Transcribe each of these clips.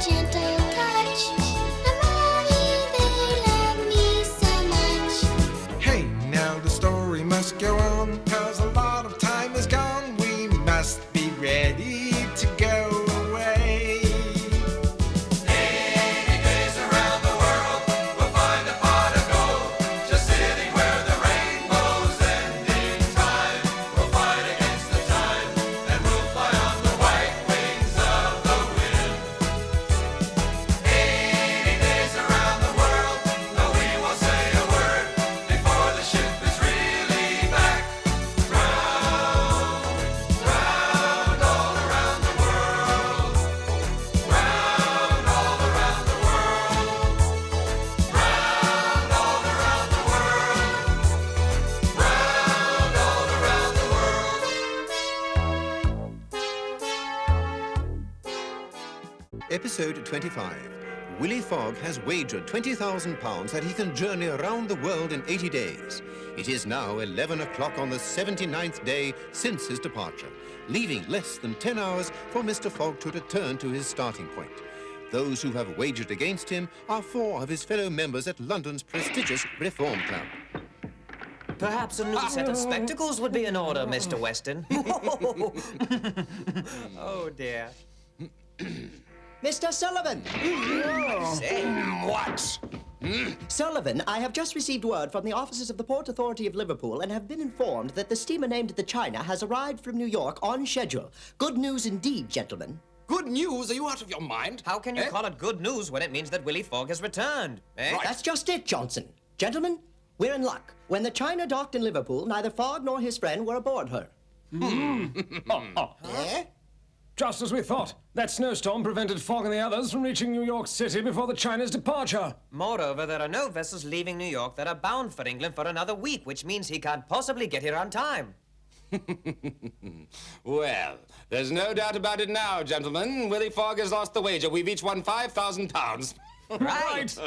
gentle touch. And mommy, they love me so much. Hey, now the story must go on, 'cause a lot of time is gone. We must be ready to go away. 80 days around the world, we'll find a pot of gold, just sitting where the rainbow's ending time. We'll fight against the time, and we'll fly on the white wings of the wind. 80 days around the world, no, we won't say a word before the ship is really back. Round, round, all around the world. Round, all around the world. Round, all around the world. Round, all around the world. Episode 25. Willy Fog has wagered £20,000 that he can journey around the world in 80 days. It is now 11 o'clock on the 79th day since his departure, leaving less than 10 hours for Mr. Fogg to return to his starting point. Those who have wagered against him are 4 of his fellow members at London's prestigious Reform Club. Perhaps a new set of spectacles would be in order, Mr. Weston. Oh, dear. Mr. Sullivan! Say, What? Sullivan, I have just received word from the officers of the Port Authority of Liverpool and have been informed that the steamer named the China has arrived from New York on schedule. Good news indeed, gentlemen. Good news? Are you out of your mind? how can you call it good news when it means that Willy Fog has returned? Eh? Right. That's just it, Johnson. Gentlemen, we're in luck. When the China docked in Liverpool, neither Fogg nor his friend were aboard her. Eh? Just as we thought. That snowstorm prevented Fogg and the others from reaching New York City before the China's departure. Moreover, there are no vessels leaving New York that are bound for England for another week, which means he can't possibly get here on time. Well, there's no doubt about it now, gentlemen. Willy Fogg has lost the wager. We've each won £5,000. Right.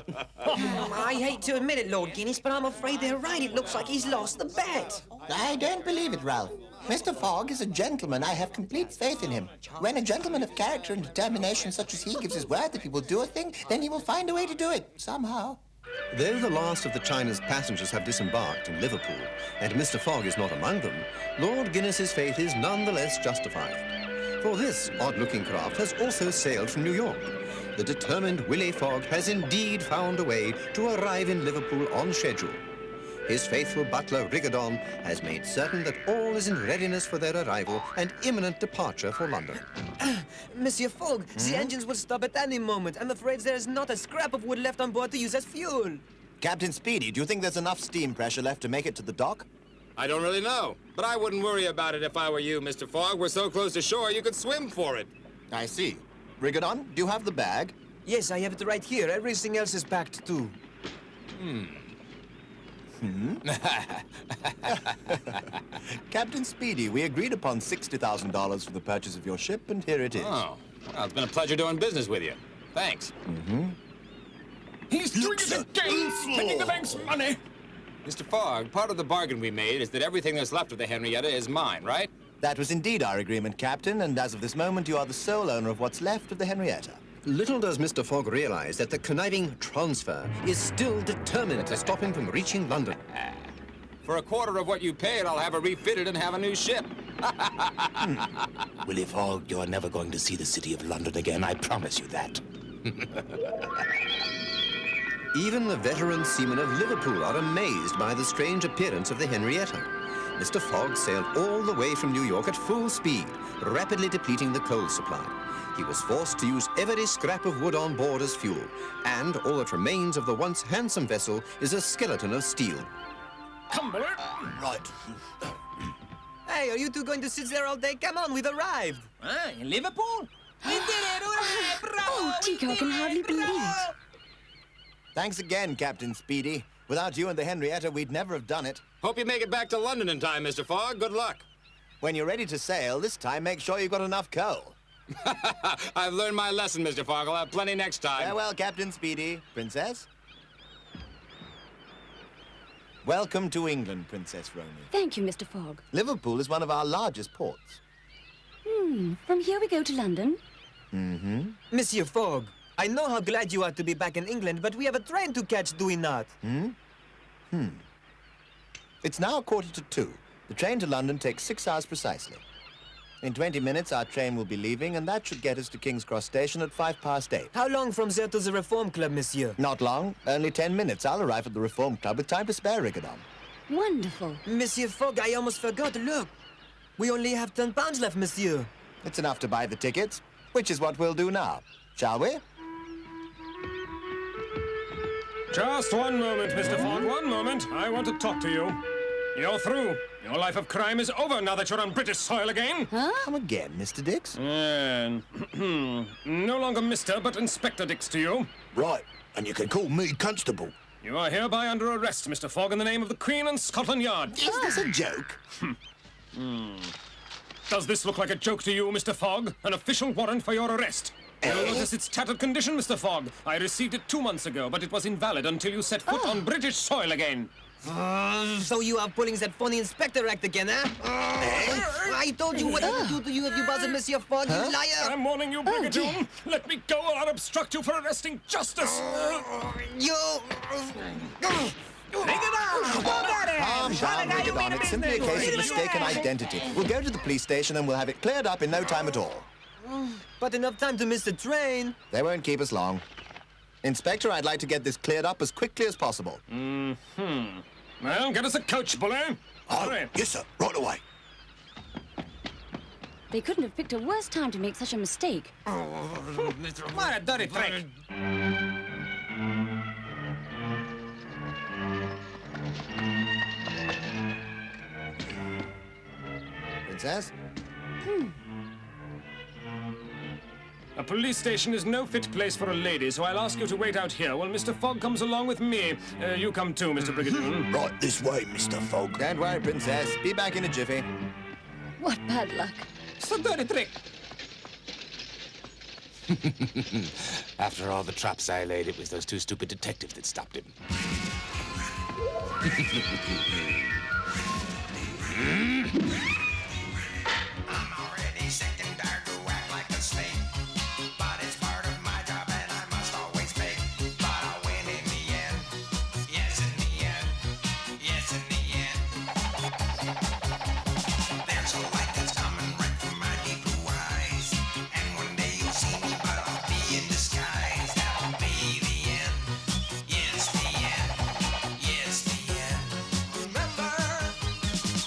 I hate to admit it, Lord Guinness, but I'm afraid they're right. It looks like he's lost the bet. I don't believe it, Ralph. Mr. Fogg is a gentleman. I have complete faith in him. When a gentleman of character and determination such as he gives his word that he will do a thing, then he will find a way to do it, somehow. Though the last of the China's passengers have disembarked in Liverpool, and Mr. Fogg is not among them, Lord Guinness's faith is nonetheless justified. For this odd-looking craft has also sailed from New York. The determined Willy Fog has indeed found a way to arrive in Liverpool on schedule. His faithful butler, Rigodon, has made certain that all is in readiness for their arrival and imminent departure for London. Monsieur Fogg, the engines will stop at any moment. I'm afraid there is not a scrap of wood left on board to use as fuel. Captain Speedy, do you think there's enough steam pressure left to make it to the dock? I don't really know, but I wouldn't worry about it if I were you, Mr. Fogg. We're so close to shore, you could swim for it. I see. Rigodon, do you have the bag? Yes, I have it right here. Everything else is packed too. Captain Speedy, we agreed upon $60,000 for the purchase of your ship, and here it is. Oh, well, it's been a pleasure doing business with you. Thanks. He's doing it again, spending the bank's money. Mr. Fogg, part of the bargain we made is that everything that's left of the Henrietta is mine, right? That was indeed our agreement, Captain, and as of this moment, you are the sole owner of what's left of the Henrietta. Little does Mr. Fogg realize that the conniving transfer is still determined to stop him from reaching London. For a quarter of what you paid, I'll have her refitted and have a new ship. Willy Fogg, you are never going to see the city of London again, I promise you that. Even the veteran seamen of Liverpool are amazed by the strange appearance of the Henrietta. Mr. Fogg sailed all the way from New York at full speed, rapidly depleting the coal supply. He was forced to use every scrap of wood on board as fuel, and all that remains of the once handsome vessel is a skeleton of steel. Cumberland. Right. Hey, are you two going to sit there all day? Come on, we've arrived. In Liverpool? We did it! Hooray! Bravo! Oh, Tico, I can hardly believe it. Thanks again, Captain Speedy. Without you and the Henrietta, we'd never have done it. Hope you make it back to London in time, Mr. Fogg. Good luck. When you're ready to sail, this time make sure you've got enough coal. I've learned my lesson, Mr. Fogg. I'll have plenty next time. Farewell, Captain Speedy. Princess? Welcome to England, Princess Romy. Thank you, Mr. Fogg. Liverpool is one of our largest ports. From here we go to London. Monsieur Fogg, I know how glad you are to be back in England, but we have a train to catch, do we not? It's now 1:45. The train to London takes 6 hours precisely. In 20 minutes, our train will be leaving, and that should get us to King's Cross Station at 8:05. How long from there to the Reform Club, monsieur? Not long, only 10 minutes. I'll arrive at the Reform Club with time to spare, Rigadon. Wonderful. Monsieur Fogg, I almost forgot. Look, we only have £10 left, monsieur. It's enough to buy the tickets, which is what we'll do now. Shall we? Just one moment, Mr. Fogg, one moment. I want to talk to you. You're through. Your life of crime is over now that you're on British soil again. Come again, Mr. Dix. No longer Mr., but Inspector Dix to you. Right, and you can call me Constable. You are hereby under arrest, Mr. Fogg, in the name of the Queen and Scotland Yard. Is this a joke? Does this look like a joke to you, Mr. Fogg? An official warrant for your arrest. You'll notice its tattered condition, Mr. Fogg. I received it 2 months ago, but it was invalid until you set foot on British soil again. So you are pulling that funny Inspector Act again, huh? I told you what I would do to you if you buzzed Monsieur Fogg, you liar! I'm warning you, Brigadoon. Let me go or I'll obstruct you for arresting justice. You... Calm down, Rigadon. It's simply a case of mistaken identity. We'll go to the police station and we'll have it cleared up in no time at all. But enough time to miss the train. They won't keep us long. Inspector, I'd like to get this cleared up as quickly as possible. Well, get us a coach, bully. Hurry. Yes, sir. Right away. They couldn't have picked a worse time to make such a mistake. What a dirty trick. Princess? A police station is no fit place for a lady, so I'll ask you to wait out here while Mr. Fogg comes along with me. You come too, Mr. Brigadoon. Right this way, Mr. Fogg. Don't worry, Princess. Be back in a jiffy. What bad luck. It's a dirty trick. After all the traps I laid, it was those 2 stupid detectives that stopped him. I'm already sick and tired to act like a snake. But it's part of my job and I must always pay. But I'll win in the end. Yes, in the end. Yes, in the end. There's a light that's coming right from my deep blue eyes. And one day you'll see me, but I'll be in disguise. That'll be the end. Yes, the end. Yes, the end. Remember,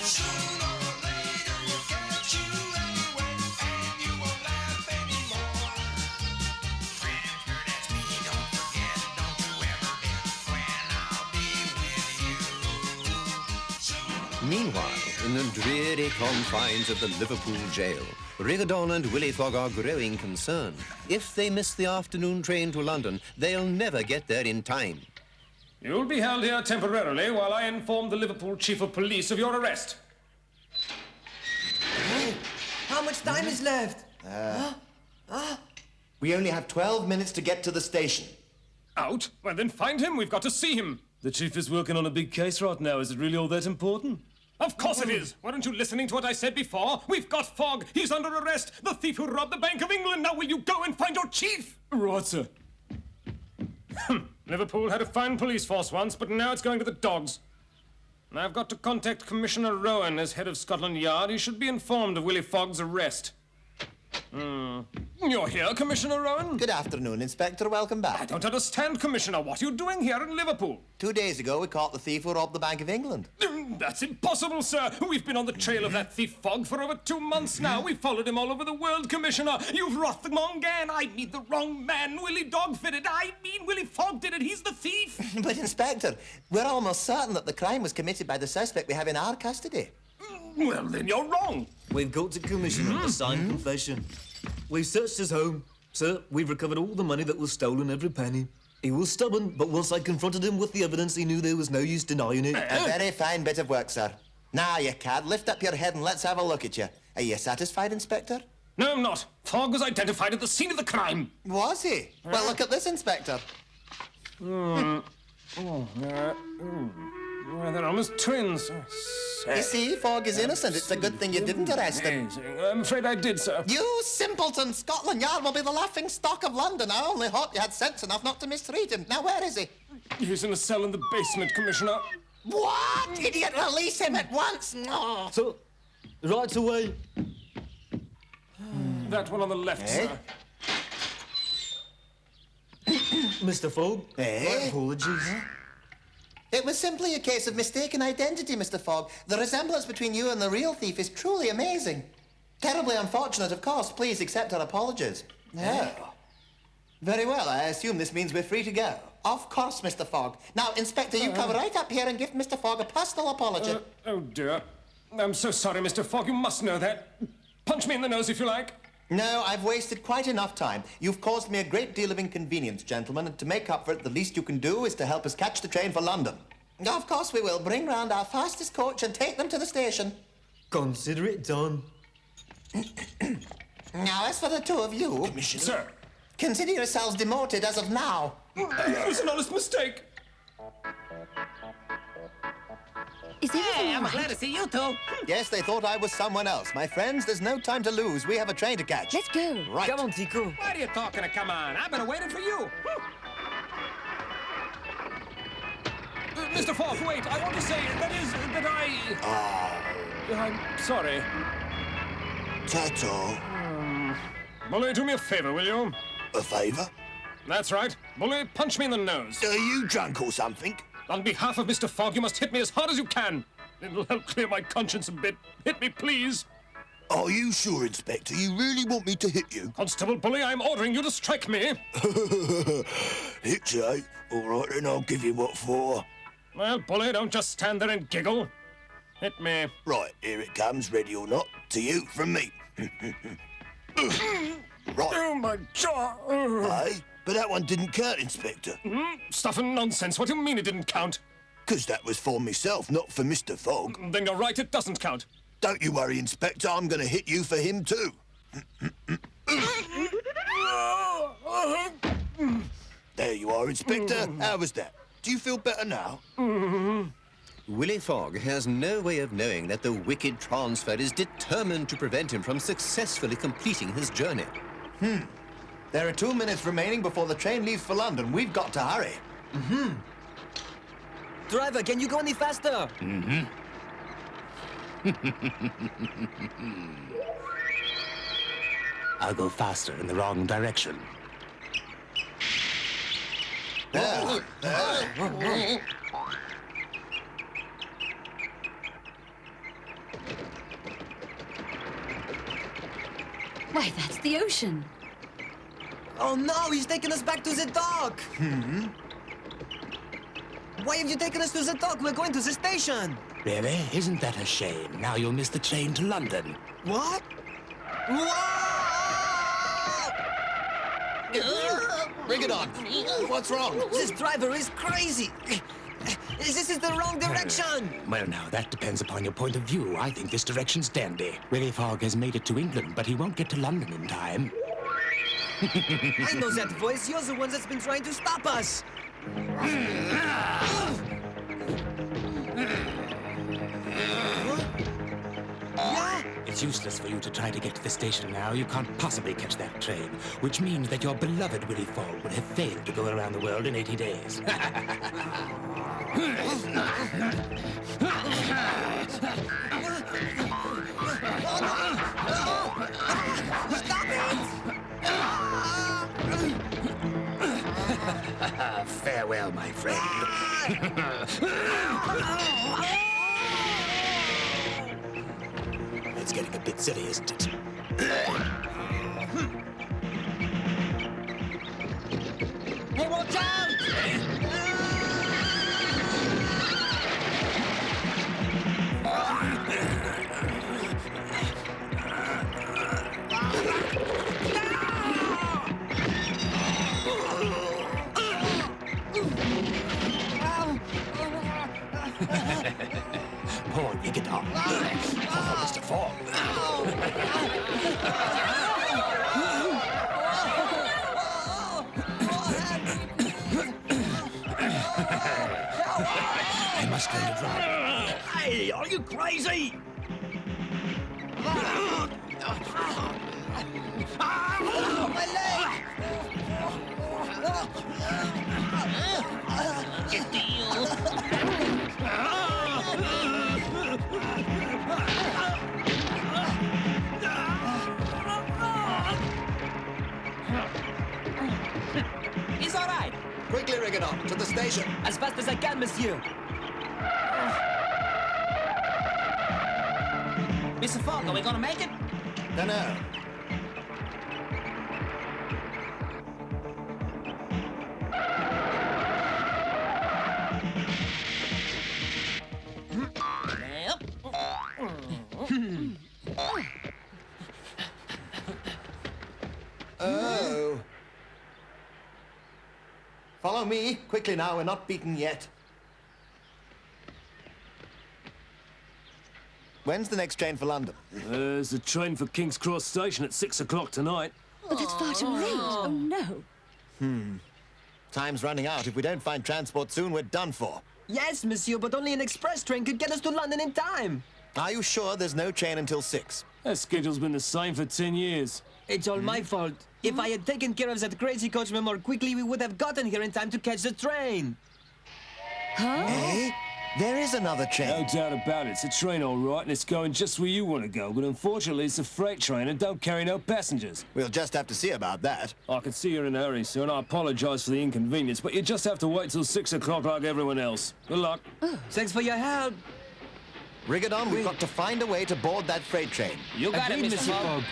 sooner or later we'll catch you anyway, and you won't laugh anymore. Friends, that's me, don't forget, don't you ever dip when I'll be with you. Meanwhile, in the dreary confines of the Liverpool jail, Rigadon and Willy Fog are growing concerned. If they miss the afternoon train to London, they'll never get there in time. You'll be held here temporarily while I inform the Liverpool Chief of Police of your arrest. How much time is left? We only have 12 minutes to get to the station. Out? Well, then find him. We've got to see him. The Chief is working on a big case right now. Is it really all that important? Of course it is. Weren't you listening to what I said before? We've got Fogg. He's under arrest. The thief who robbed the Bank of England. Now will you go and find your chief? Right, sir. Liverpool had a fine police force once, but now it's going to the dogs. I've got to contact Commissioner Rowan as head of Scotland Yard. He should be informed of Willy Fogg's arrest. You're here, Commissioner Rowan? Good afternoon, Inspector. Welcome back. I don't understand, Commissioner. What are you doing here in Liverpool? 2 days ago, we caught the thief who robbed the Bank of England. That's impossible, sir. We've been on the trail of that thief Fogg for over 2 months now. We've followed him all over the world, Commissioner. You've wrought the wrong man. I mean the wrong man. Willy Dog did it. I mean Willy Fogg did it. He's the thief. But, Inspector, we're almost certain that the crime was committed by the suspect we have in our custody. Well, then you're wrong. We've got the Commissioner to sign confession. We've searched his home. Sir, we've recovered all the money that was stolen, every penny. He was stubborn, but once I confronted him with the evidence, he knew there was no use denying it. A very fine bit of work, sir. Now, you cad, lift up your head and let's have a look at you. Are you satisfied, Inspector? No, I'm not. Fogg was identified at the scene of the crime. Was he? Well, look at this, Inspector. Well, they're almost twins. You see, Fogg is innocent. It's a good thing you didn't arrest him. I'm afraid I did, sir. You simpleton! Scotland Yard will be the laughing stock of London. I only hope you had sense enough not to mistreat him. Now, where is he? He's in a cell in the basement, Commissioner. What? Idiot, release him at once! Oh. So, right away. That one on the left, sir. Mr. Fogg, Eh? my apologies. It was simply a case of mistaken identity, Mr. Fogg. The resemblance between you and the real thief is truly amazing. Terribly unfortunate, of course. Please accept our apologies. Oh. Very well. I assume this means we're free to go. Of course, Mr. Fogg. Now, Inspector, you come right up here and give Mr. Fogg a personal apology. Oh, dear. I'm so sorry, Mr. Fogg. You must know that. Punch me in the nose if you like. No, I've wasted quite enough time. You've caused me a great deal of inconvenience, gentlemen, and to make up for it, the least you can do is to help us catch the train for London. Of course we will. Bring round our fastest coach and take them to the station. Consider it done. Now, as for the two of you... Commissioner. Sir, consider yourselves demoted as of now. it was an honest mistake. Is everything all right? Glad to see you two. Yes, they thought I was someone else. My friends, there's no time to lose. We have a train to catch. Let's go. Right. Come on, Tico. What are you talking to? Come on. I've been waiting for you. Mr. Fogg, wait. I want to say, that is, that I'm sorry. Ta-ta. Bully, do me a favor, will you? A favour? That's right. Bully, punch me in the nose. Are you drunk or something? On behalf of Mr. Fogg, you must hit me as hard as you can. It'll help clear my conscience a bit. Hit me, please. Are you sure, Inspector? You really want me to hit you? Constable Bully, I'm ordering you to strike me. Hit you, eh? All right, then I'll give you what for. Well, Bully, don't just stand there and giggle. Hit me. Right, here it comes, ready or not. To you, from me. Right. Oh, my jaw. Hey, but that one didn't count, Inspector. Stuff and nonsense. What do you mean it didn't count? 'Cause that was for myself, not for Mr. Fogg. Then you're right, it doesn't count. Don't you worry, Inspector. I'm going to hit you for him, too. There you are, Inspector. How was that? Do you feel better now? Willy Fog has no way of knowing that the wicked transfer is determined to prevent him from successfully completing his journey. There are 2 minutes remaining before the train leaves for London. We've got to hurry. Driver, can you go any faster? I'll go faster in the wrong direction. Why, that's the ocean. Oh no, he's taking us back to the dock. Why have you taken us to the dock? We're going to the station. Really? Isn't that a shame? Now you'll miss the train to London. What? Whoa! Bring it on. What's wrong? This driver is crazy. This is the wrong direction. Well, now, that depends upon your point of view. I think this direction's dandy. Willy Fog has made it to England, but he won't get to London in time. I know that voice. You're the one that's been trying to stop us. Yeah? It's useless for you to try to get to the station now. You can't possibly catch that train, which means that your beloved Willy Fog would have failed to go around the world in 80 days. Farewell, my friend. It's getting a bit silly, isn't it? Hey, watch out! Poor Nigadon. Oh, Mr. Fogg. faster, you driver. Hey, are you crazy? My leg! He's all right. Quickly, Rigadon, to the station. As fast as I can, monsieur. Mr. Fogg, are we gonna make it? No. Oh. Follow me. Quickly now, we're not beaten yet. When's the next train for London? There's a train for King's Cross Station at 6 o'clock tonight. But it's far too late. Oh, no. Time's running out. If we don't find transport soon, we're done for. Yes, monsieur, but only an express train could get us to London in time. Are you sure there's no train until 6? That schedule's been the same for 10 years. It's all my fault. If I had taken care of that crazy coachman more quickly, we would have gotten here in time to catch the train. Eh? There is another train. No doubt about it. It's a train, all right, and it's going just where you want to go. But unfortunately, it's a freight train and don't carry no passengers. We'll just have to see about that. I can see you're in a hurry, sir, and I apologise for the inconvenience, but you just have to wait till 6 o'clock like everyone else. Good luck. Thanks for your help. Rigadon, we've got to find a way to board that freight train. You got it, Agreed, Mr. Fogg.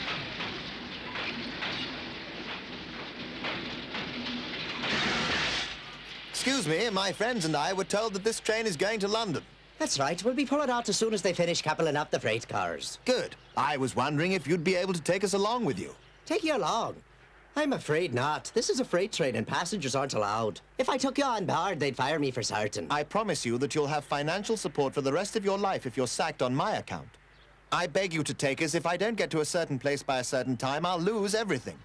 Excuse me, my friends and I were told that this train is going to London. That's right. We'll be pulling out as soon as they finish coupling up the freight cars. Good. I was wondering if you'd be able to take us along with you. Take you along? I'm afraid not. This is a freight train and passengers aren't allowed. If I took you on board, they'd fire me for certain. I promise you that you'll have financial support for the rest of your life if you're sacked on my account. I beg you to take us. If I don't get to a certain place by a certain time, I'll lose everything.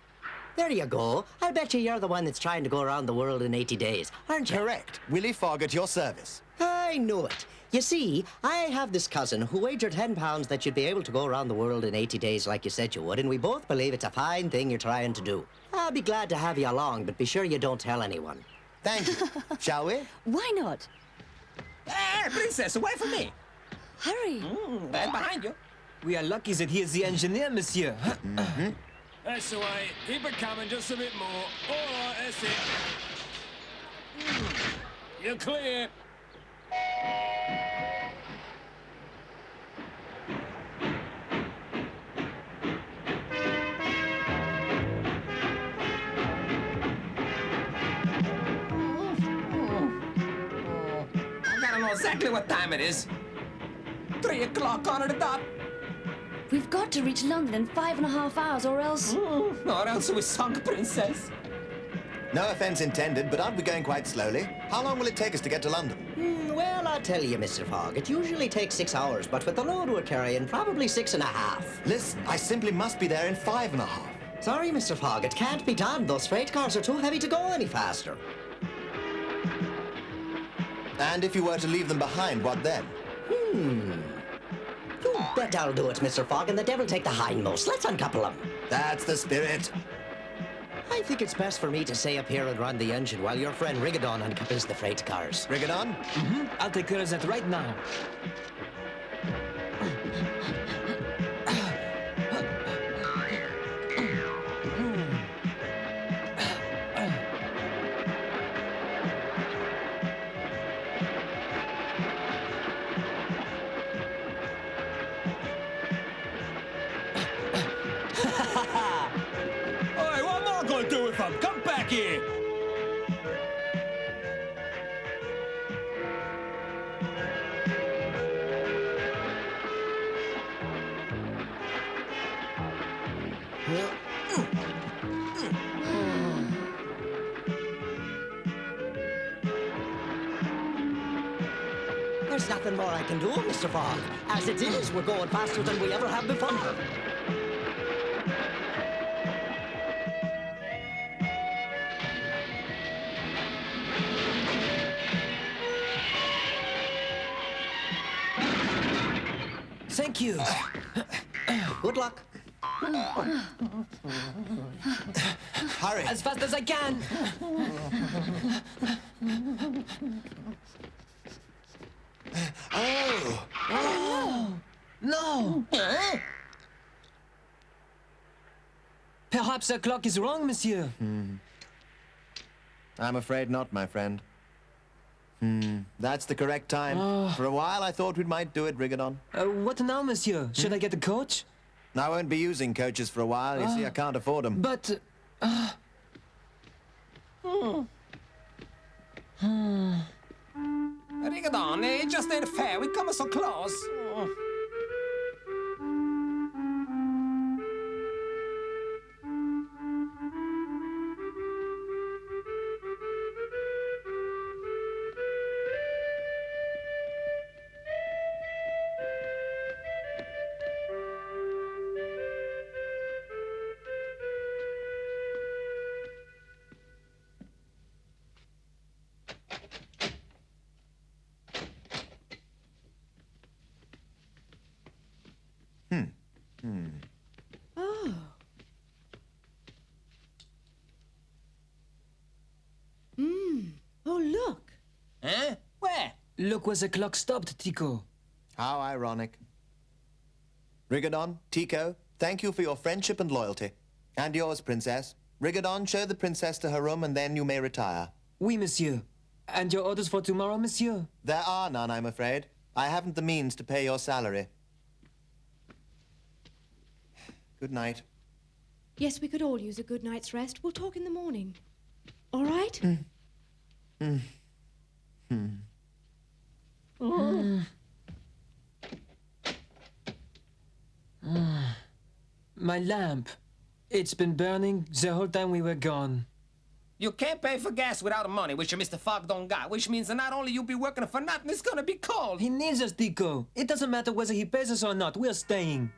There you go. I'll bet you're the one that's trying to go around the world in 80 days, aren't you? Correct. Willy Fog at your service. I knew it. You see, I have this cousin who wagered £10 that you'd be able to go around the world in 80 days like you said you would, and we both believe it's a fine thing you're trying to do. I'll be glad to have you along, but be sure you don't tell anyone. Thank you. Shall we? Why not? Hey, princess, away from me. Hurry. Right behind you. We are lucky that he is the engineer, monsieur. That's the way. Keep it coming just a bit more. All right, that's it. You're clear. I gotta know exactly what time it is. 3 o'clock on the dot. We've got to reach London in 5.5 hours, or else... Or else we sunk, princess. No offense intended, but aren't we going quite slowly? How long will it take us to get to London? Well, I'll tell you, Mr. Fogg, it usually takes 6 hours, but with the load we're carrying, probably 6.5. Listen, I simply must be there in 5.5. Sorry, Mr. Fogg, it can't be done. Those freight cars are too heavy to go any faster. And if you were to leave them behind, what then? You bet I'll do it, Mr. Fogg, and the devil take the hindmost. Let's uncouple them. That's the spirit. I think it's best for me to stay up here and run the engine while your friend Rigadon uncouples the freight cars. Rigadon? I'll take care of that right now. Hey, what am I going to do with him? Come back here. There's nothing more I can do, Mr. Fogg. As it is, we're going faster than we ever have before. Thank you. Good luck. Hurry. As fast as I can. Oh! No! Perhaps the clock is wrong, monsieur. I'm afraid not, my friend. That's the correct time. For a while, I thought we might do it, Rigadon. What now, monsieur? Should I get a coach? I won't be using coaches for a while. You see, I can't afford them. But... Rigadon, it just ain't fair. We come so close. Oh, look. Huh? Where? Look where the clock stopped, Tico. How ironic. Rigadon, Tico, thank you for your friendship and loyalty. And yours, Princess. Rigadon, show the princess to her room and then you may retire. Oui, monsieur. And your orders for tomorrow, monsieur? There are none, I'm afraid. I haven't the means to pay your salary. Good night. Yes, we could all use a good night's rest. We'll talk in the morning. All right? My lamp. It's been burning the whole time we were gone. You can't pay for gas without money, which Mr. Fog don't got, which means that not only you be working for nothing, it's gonna be cold. He needs us, Tico. It doesn't matter whether he pays us or not. We're staying.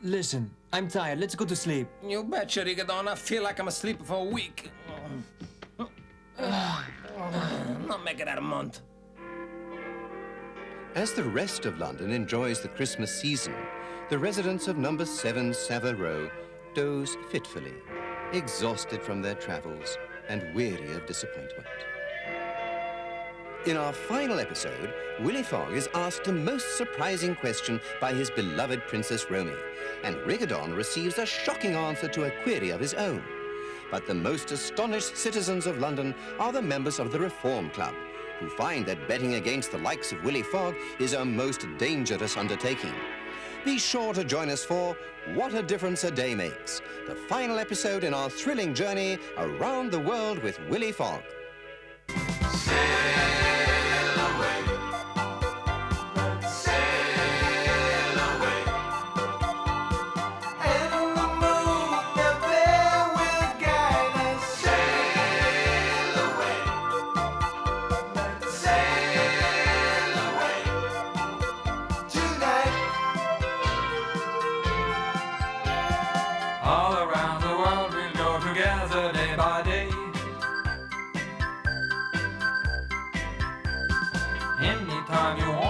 Listen, I'm tired. Let's go to sleep. You betcha, Rigadon. I feel like I'm asleep for a week. Not make it out a month. As the rest of London enjoys the Christmas season, the residents of number 7 Savile Row doze fitfully, exhausted from their travels and weary of disappointment. In our final episode, Willy Fog is asked a most surprising question by his beloved Princess Romy, and Rigadon receives a shocking answer to a query of his own. But the most astonished citizens of London are the members of the Reform Club, who find that betting against the likes of Willy Fog is a most dangerous undertaking. Be sure to join us for What a Difference a Day Makes, the final episode in our thrilling journey around the world with Willy Fog. All around the world we'll go together day by day. Anytime you want.